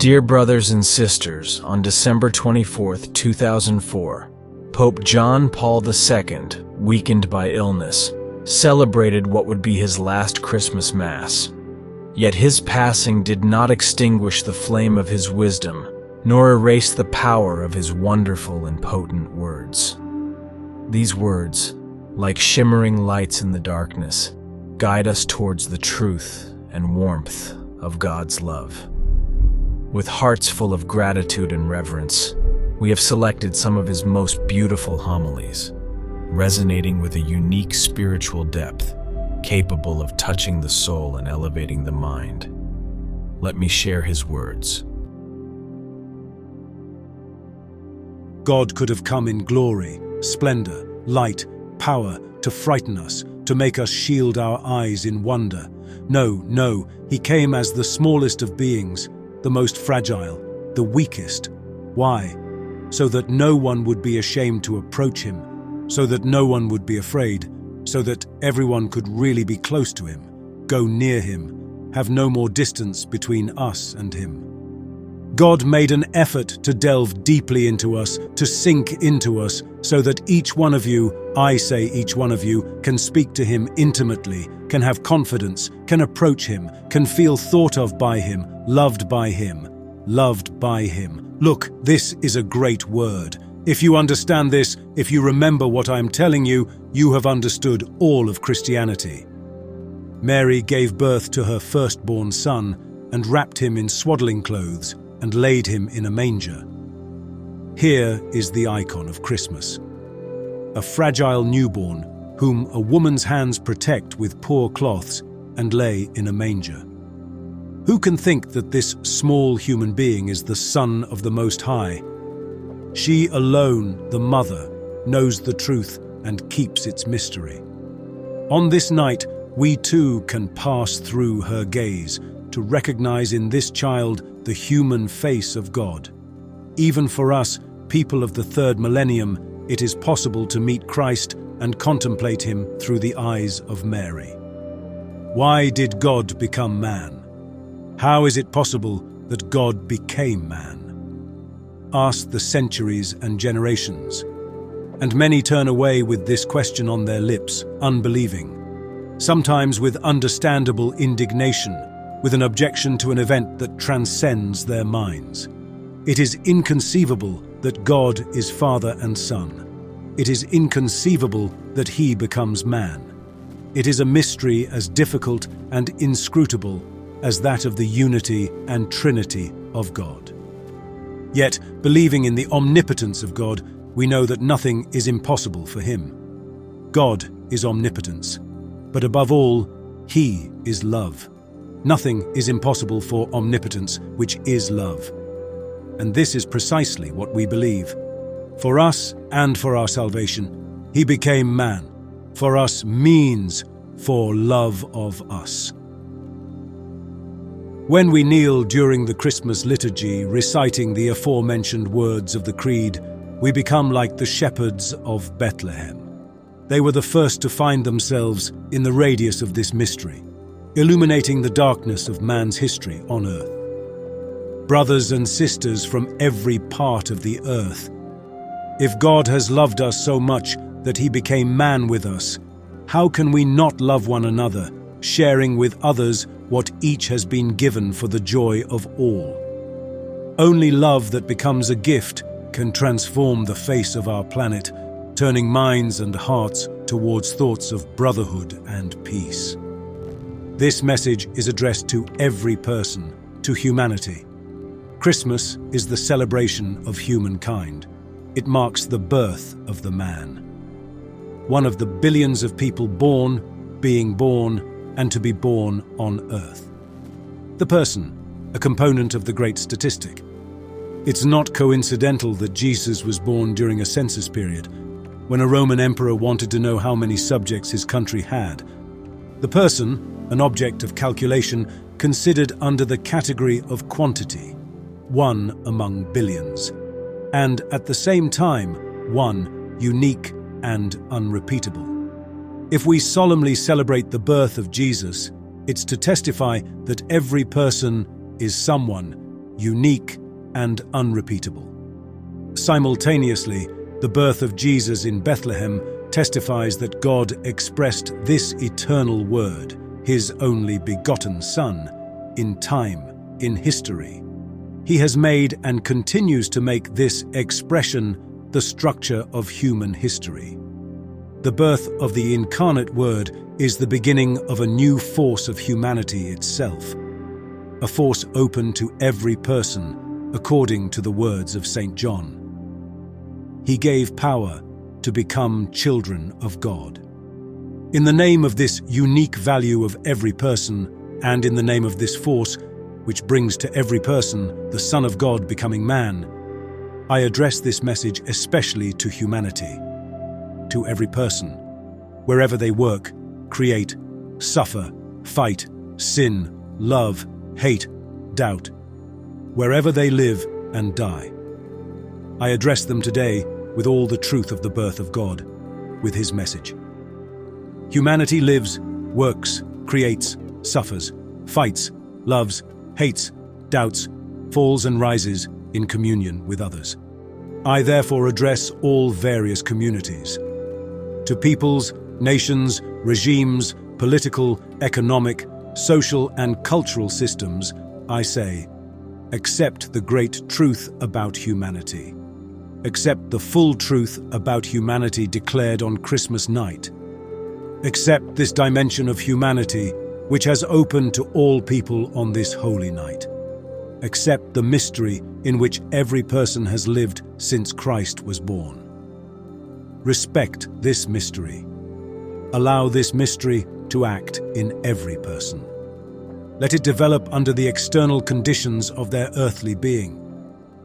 Dear brothers and sisters, on December 24, 2004, Pope John Paul II, weakened by illness, celebrated what would be his last Christmas Mass. Yet his passing did not extinguish the flame of his wisdom, nor erase the power of his wonderful and potent words. These words, like shimmering lights in the darkness, guide us towards the truth and warmth of God's love. With hearts full of gratitude and reverence, we have selected some of his most beautiful homilies, resonating with a unique spiritual depth, capable of touching the soul and elevating the mind. Let me share his words. God could have come in glory, splendor, light, power, to frighten us, to make us shield our eyes in wonder. No, he came as the smallest of beings, the most fragile, the weakest. Why? So that no one would be ashamed to approach him, so that no one would be afraid, so that everyone could really be close to him, go near him, have no more distance between us and him. God made an effort to delve deeply into us, to sink into us, so that each one of you, I say each one of you, can speak to him intimately, can have confidence, can approach him, can feel thought of by him, loved by him, loved by him. Look, this is a great word. If you understand this, if you remember what I am telling you, you have understood all of Christianity. Mary gave birth to her firstborn son and wrapped him in swaddling clothes and laid him in a manger. Here is the icon of Christmas. A fragile newborn whom a woman's hands protect with poor cloths and lay in a manger. Who can think that this small human being is the Son of the Most High? She alone, the Mother, knows the truth and keeps its mystery. On this night, we too can pass through her gaze to recognize in this child the human face of God. Even for us, people of the third millennium, it is possible to meet Christ and contemplate him through the eyes of Mary. Why did God become man? How is it possible that God became man? Ask the centuries and generations, and many turn away with this question on their lips, unbelieving, sometimes with understandable indignation, with an objection to an event that transcends their minds. It is inconceivable that God is Father and Son. It is inconceivable that he becomes man. It is a mystery as difficult and inscrutable as that of the unity and Trinity of God. Yet, believing in the omnipotence of God, we know that nothing is impossible for him. God is omnipotence, but above all, he is love. Nothing is impossible for omnipotence, which is love. And this is precisely what we believe. For us and for our salvation, he became man. For us means for love of us. When we kneel during the Christmas liturgy, reciting the aforementioned words of the Creed, we become like the shepherds of Bethlehem. They were the first to find themselves in the radius of this mystery, illuminating the darkness of man's history on earth. Brothers and sisters from every part of the earth, if God has loved us so much that he became man with us, how can we not love one another, sharing with others what each has been given for the joy of all? Only love that becomes a gift can transform the face of our planet, turning minds and hearts towards thoughts of brotherhood and peace. This message is addressed to every person, to humanity. Christmas is the celebration of humankind. It marks the birth of the man. One of the billions of people born, being born, and to be born on earth. The person, a component of the great statistic. It's not coincidental that Jesus was born during a census period, when a Roman emperor wanted to know how many subjects his country had. The person, an object of calculation, considered under the category of quantity, one among billions, and at the same time, one unique and unrepeatable. If we solemnly celebrate the birth of Jesus, it's to testify that every person is someone, unique, and unrepeatable. Simultaneously, the birth of Jesus in Bethlehem testifies that God expressed this eternal word, his only begotten Son, in time, in history. He has made and continues to make this expression the structure of human history. The birth of the incarnate Word is the beginning of a new force of humanity itself, a force open to every person, according to the words of St. John. He gave power to become children of God. In the name of this unique value of every person, and in the name of this force, which brings to every person the Son of God becoming man, I address this message especially to humanity, to every person, wherever they work, create, suffer, fight, sin, love, hate, doubt, wherever they live and die. I address them today with all the truth of the birth of God, with his message. Humanity lives, works, creates, suffers, fights, loves, hates, doubts, falls and rises in communion with others. I therefore address all various communities. To peoples, nations, regimes, political, economic, social and cultural systems, I say, accept the great truth about humanity. Accept the full truth about humanity declared on Christmas night. Accept this dimension of humanity which has opened to all people on this holy night. Accept the mystery in which every person has lived since Christ was born. Respect this mystery. Allow this mystery to act in every person. Let it develop under the external conditions of their earthly being.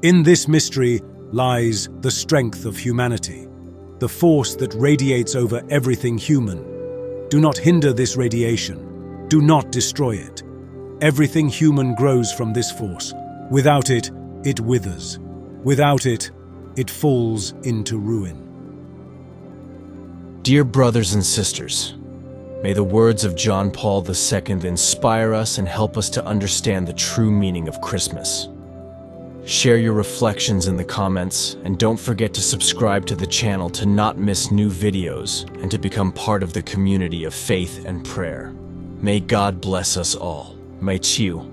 In this mystery lies the strength of humanity, the force that radiates over everything human. Do not hinder this radiation. Do not destroy it. Everything human grows from this force. Without it, it withers. Without it, it falls into ruin. Dear brothers and sisters, may the words of John Paul II inspire us and help us to understand the true meaning of Christmas. Share your reflections in the comments, and don't forget to subscribe to the channel to not miss new videos and to become part of the community of faith and prayer. May God bless us all. May Chiu.